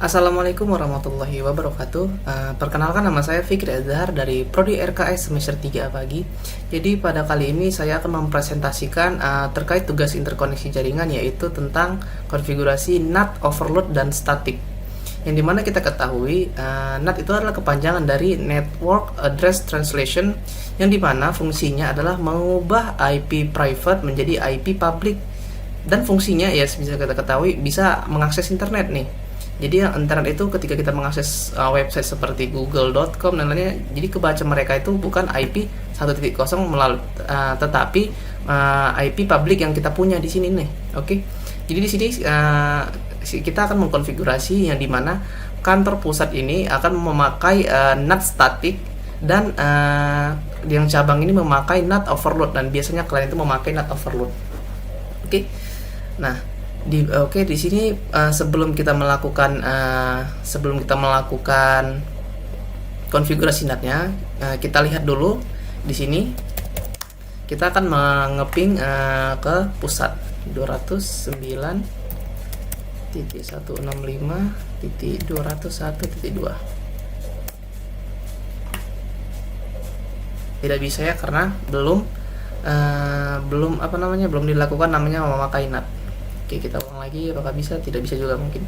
Assalamualaikum warahmatullahi wabarakatuh. Perkenalkan, nama saya Fikri Azhar dari Prodi RKS semester 3 pagi. Jadi pada kali ini saya akan mempresentasikan terkait tugas interkoneksi jaringan, yaitu tentang konfigurasi NAT, overload, dan static. Yang dimana kita ketahui NAT itu adalah kepanjangan dari Network Address Translation, yang dimana fungsinya adalah mengubah IP private menjadi IP public. Dan fungsinya ya bisa kita ketahui bisa mengakses internet nih. Jadi internet itu ketika kita mengakses website seperti google.com dan lainnya, jadi kebaca mereka itu bukan IP 1.0 melalui tetapi IP public yang kita punya di sini nih. Oke. Jadi di sini kita akan mengkonfigurasi yang dimana kantor pusat ini akan memakai NAT static, dan yang cabang ini memakai NAT overload, dan biasanya klien itu memakai NAT overload. Oke. Nah, di sini sebelum kita melakukan konfigurasi NAT-nya, kita lihat dulu di sini. Kita akan mengeping ke pusat 209.165.201.2. Tidak bisa ya, karena belum dilakukan namanya memakai NAT. Oke, kita ulang lagi. Apakah bisa? Tidak bisa juga mungkin.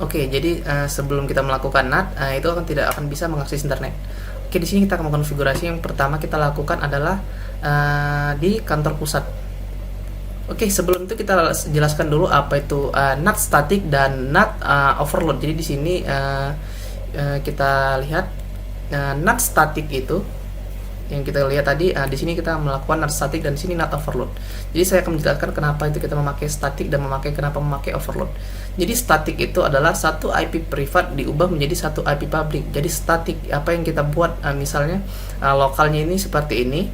Oke, jadi sebelum kita melakukan NAT, itu tidak akan bisa mengakses internet. Oke, di sini kita akan mengkonfigurasi. Yang pertama kita lakukan adalah di kantor pusat. Oke, sebelum itu kita jelaskan dulu apa itu NAT static dan NAT overload. Jadi di sini kita lihat NAT static itu yang kita lihat tadi. Di sini kita melakukan NAT static dan di sini NAT overload. Jadi saya akan menjelaskan kenapa itu kita memakai static dan kenapa memakai overload. Jadi static itu adalah satu IP privat diubah menjadi satu IP public. Jadi static apa yang kita buat, misalnya lokalnya ini seperti ini.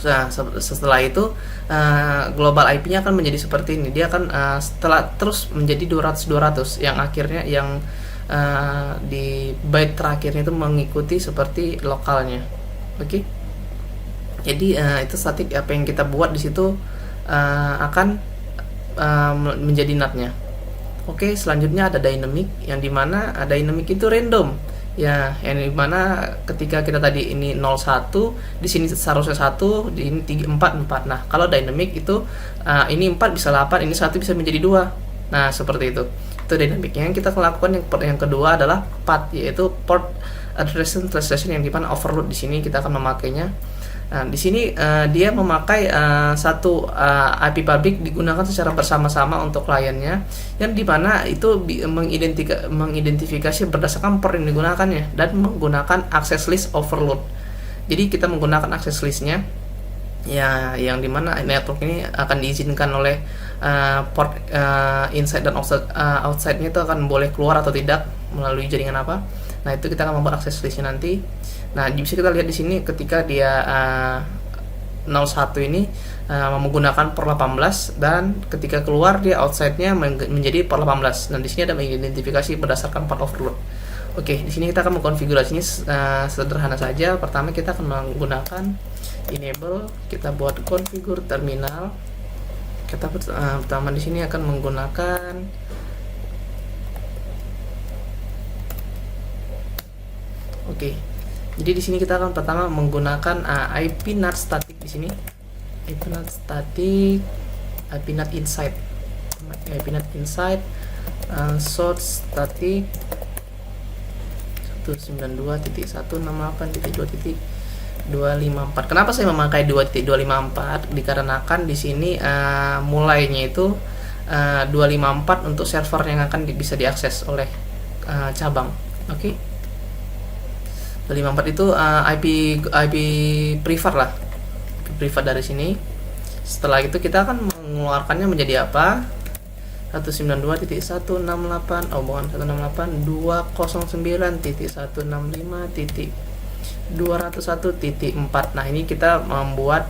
Nah, setelah itu global IP-nya akan menjadi seperti ini. Dia akan setelah terus menjadi 200 yang akhirnya di byte terakhirnya itu mengikuti seperti lokalnya. Oke. Jadi itu static, apa yang kita buat di situ akan menjadi NAT-nya. Oke, selanjutnya ada dynamic, yang dimana dynamic itu random. Ya, yang dimana ketika kita tadi ini 01, di sini seharusnya 1, di ini 3, 4. Nah, kalau dynamic itu ini 4 bisa 8, ini 1 bisa menjadi 2. Nah, seperti itu. Itu dynamicnya. Yang kita lakukan yang kedua adalah PAT, yaitu port address translation, yang dimana overload di sini kita akan memakainya. Nah, di sini dia memakai satu IP public digunakan secara bersama-sama untuk kliennya, yang dimana itu mengidentifikasi berdasarkan port yang digunakannya dan menggunakan access list overload. Jadi kita menggunakan access listnya, ya, yang dimana network ini akan diizinkan oleh port inside dan outside-nya itu akan boleh keluar atau tidak melalui jaringan apa. Nah, itu kita akan membuat access listnya nanti. Nah, bisa kita lihat di sini ketika dia 01 ini menggunakan port 18, dan ketika keluar dia outside-nya menjadi port 18. Dan di sini ada mengidentifikasi berdasarkan port overload. Oke, di sini kita akan mengkonfigurasinya sederhana saja. Pertama kita akan menggunakan enable, kita buat configure terminal. Kita pertama di sini akan menggunakan jadi di sini kita akan pertama menggunakan IP NAT static di sini. IP NAT static, IP NAT inside. IP NAT inside, source static 192.168.2.254. Kenapa saya memakai 2.254? Dikarenakan di sini mulainya itu 254 untuk server yang akan bisa diakses oleh cabang. Oke. 254 itu IP privat lah, privat dari sini. Setelah itu kita akan mengeluarkannya menjadi apa? 192.168.209.165.201.4. Nah, ini kita membuat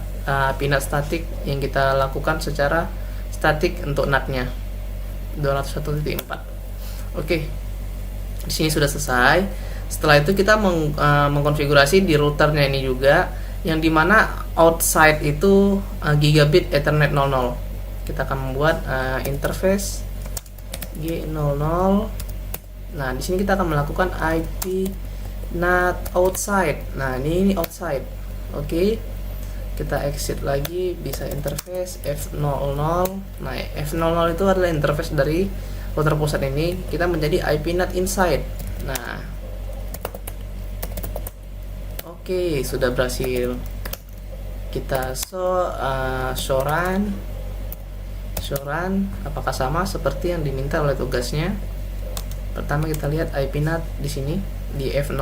IP NAT static yang kita lakukan secara static untuk NAT-nya 201.4. Oke. Di sini sudah selesai. Setelah itu kita mengkonfigurasi di routernya ini juga, yang dimana outside itu gigabit Ethernet 00. kita akan membuat interface G00. Nah, di sini kita akan melakukan IP NAT outside. Nah, ini outside. Oke. Kita exit lagi, bisa interface F00. Nah, F00 itu adalah interface dari router pusat ini. Kita menjadi IP NAT inside. Nah, oke, sudah berhasil. Kita show run apakah sama seperti yang diminta oleh tugasnya. Pertama kita lihat IP NAT di sini di F00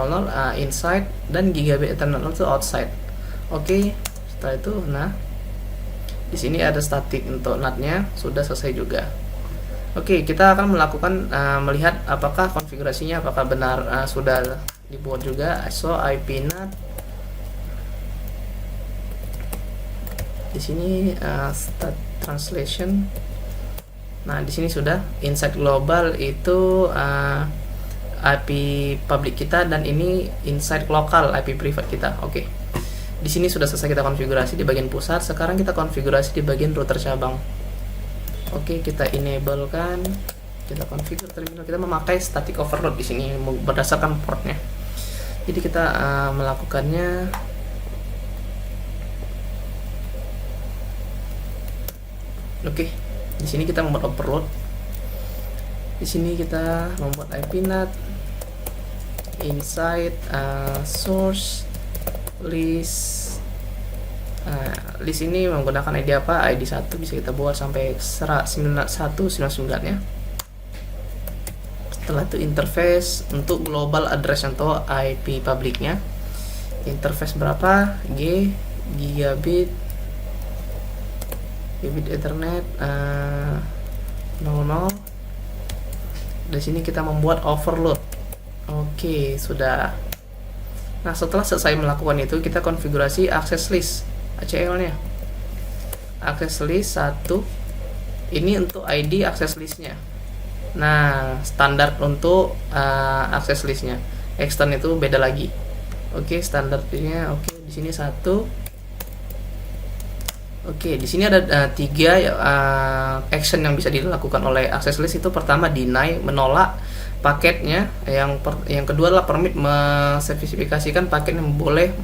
inside dan gigabit Ethernet itu outside. Oke, setelah itu nah di sini ada static untuk NAT-nya sudah selesai juga. Oke, kita akan melakukan melihat apakah konfigurasinya apakah benar sudah dibuat juga. So IP NAT di sini start translation. Nah, di sini sudah inside global itu IP public kita dan ini inside lokal IP private kita. Oke. Di sini sudah selesai kita konfigurasi di bagian pusat. Sekarang kita konfigurasi di bagian router cabang. Oke, kita enable kan. Kita configure terminal. Kita memakai static overload di sini berdasarkan portnya. Jadi kita melakukannya. Oke, di sini kita membuat overload. Di sini kita membuat IP NAT inside source list. List ini menggunakan ID apa? ID 1 bisa kita buat sampai 199 ya. Setelah itu interface untuk global address atau IP publiknya. Interface berapa? Gigabit Ethernet 00. Di sini kita membuat overload. Oke, sudah. Nah, setelah selesai melakukan itu, kita konfigurasi access list ACL-nya. Access list 1 ini untuk ID access listnya. Nah, standar untuk access listnya. Extern itu beda lagi. Oke, standarnya oke, di sini 1. Oke, di sini ada 3 action yang bisa dilakukan oleh access list. Itu pertama deny, menolak paketnya. Yang kedua adalah permit, menspesifikasikan paket yang boleh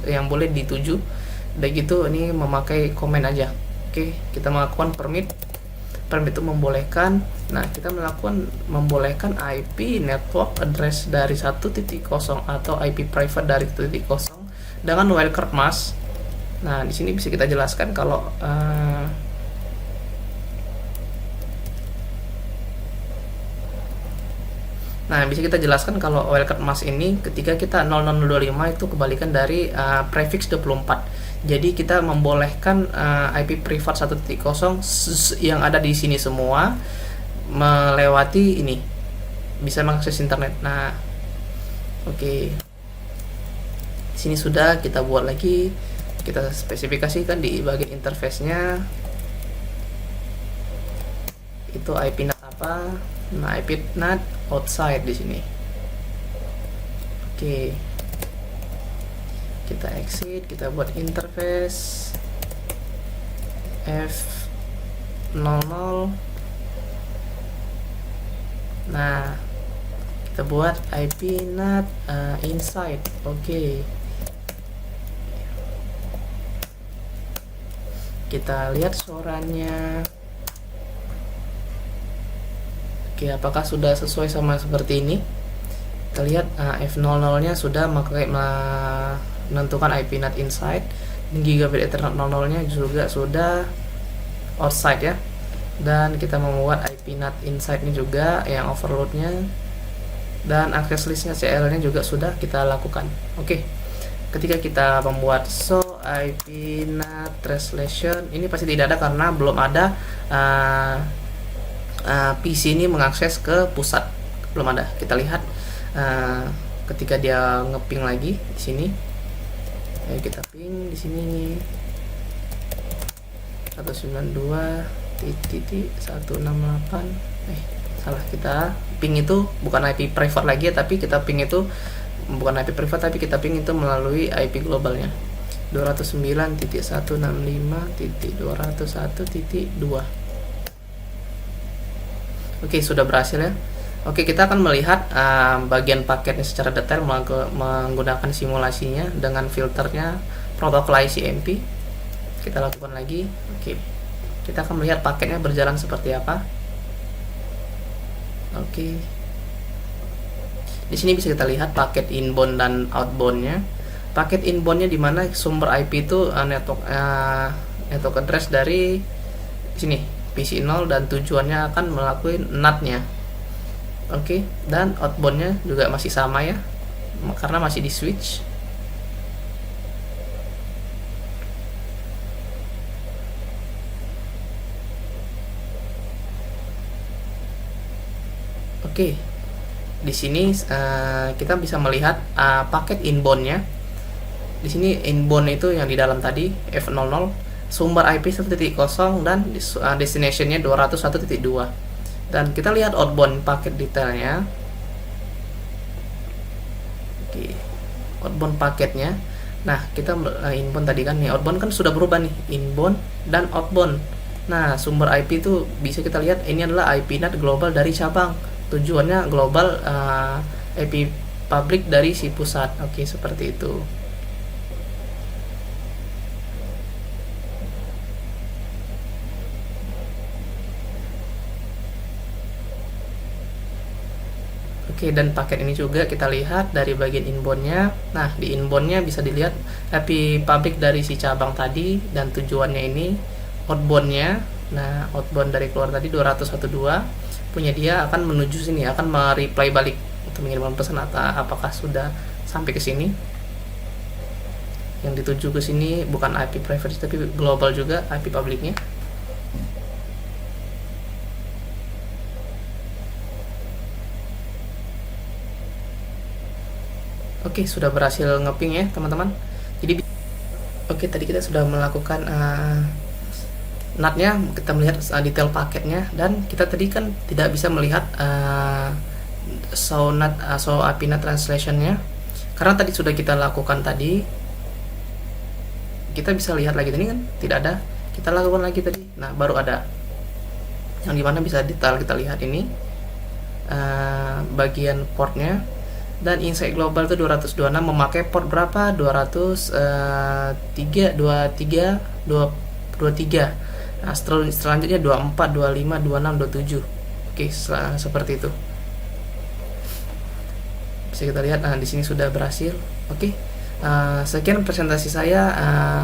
yang boleh dituju. Dan gitu ini memakai komen aja. Oke, kita melakukan permit. Permit itu membolehkan. Nah, kita melakukan membolehkan IP network address dari 1.0 atau IP private dari 1.0 dengan wildcard mask. Nah, di sini bisa kita jelaskan kalau wildcard mask ini ketika kita 00025 itu kebalikan dari prefix 24. Jadi kita membolehkan IP privat 1.0 yang ada di sini semua melewati ini bisa mengakses internet. Nah, oke. Di sini sudah kita buat lagi. Kita spesifikasikan di bagian interface-nya itu IP NAT apa. Nah, IP NAT outside di sini. Oke. Kita exit, kita buat interface F00. Nah, kita buat IP NAT inside. Oke. Kita lihat suaranya. Oke, apakah sudah sesuai sama seperti ini? Kita lihat F00 nya sudah menentukan IP NAT inside, dan gigabit Ethernet 00 nya juga sudah outside ya. Dan kita membuat IP NAT inside ini juga yang overload nya, dan access list nya CL nya juga sudah kita lakukan. Oke, ketika kita membuat IP NAT translation ini pasti tidak ada karena belum ada PC ini mengakses ke pusat, belum ada. Kita lihat ketika dia ngeping lagi di sini. Ayo kita ping di sini nih 192.168. Salah, kita ping itu bukan IP private lagi ya, tapi kita ping itu bukan IP private tapi kita ping itu melalui IP globalnya 209.165.201.2. Oke, sudah berhasil ya. Oke, kita akan melihat bagian paketnya secara detail menggunakan simulasinya dengan filternya protokol ICMP. Kita lakukan lagi. Oke, kita akan melihat paketnya berjalan seperti apa. Oke, di sini bisa kita lihat paket inbound dan outboundnya. Paket inboundnya di mana sumber IP itu network address dari sini PC0 dan tujuannya akan melalui NAT-nya. Oke, dan outboundnya juga masih sama ya, karena masih di switch. Oke, di sini kita bisa melihat paket inboundnya. Di sini inbound itu yang di dalam tadi F00, sumber IP 1.0 dan destinationnya 201.2. Dan kita lihat outbound paket detailnya. Oke, outbound paketnya. Nah, kita inbound tadi kan nih, outbound kan sudah berubah nih, inbound dan outbound. Nah, sumber IP itu bisa kita lihat ini adalah IP NAT global dari cabang. Tujuannya global, IP public dari si pusat. Oke, seperti itu. Oke, dan paket ini juga kita lihat dari bagian inboundnya. Nah, di inboundnya bisa dilihat IP public dari si cabang tadi dan tujuannya ini. Outboundnya, nah outbound dari keluar tadi 201.2 punya dia akan menuju sini, akan mereply balik untuk mengirimkan pesan atau apakah sudah sampai ke sini. Yang dituju ke sini bukan IP private tapi global juga IP publiknya. Oke, sudah berhasil ngeping ya teman-teman. Jadi oke, tadi kita sudah melakukan NAT-nya, kita melihat detail paketnya, dan kita tadi kan tidak bisa melihat show IP NAT translation-nya karena tadi sudah kita lakukan tadi. Kita bisa lihat lagi tadi kan tidak ada, kita lakukan lagi tadi, nah baru ada, yang dimana bisa detail kita lihat ini bagian portnya. Dan Insight Global itu 226 memakai port berapa? 23. Nah, selanjutnya 24, 25, 26, 27. Oke, seperti itu. Bisa kita lihat, di sini sudah berhasil. Oke. Sekian presentasi saya.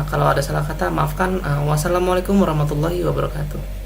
Kalau ada salah kata maafkan. Wassalamualaikum warahmatullahi wabarakatuh.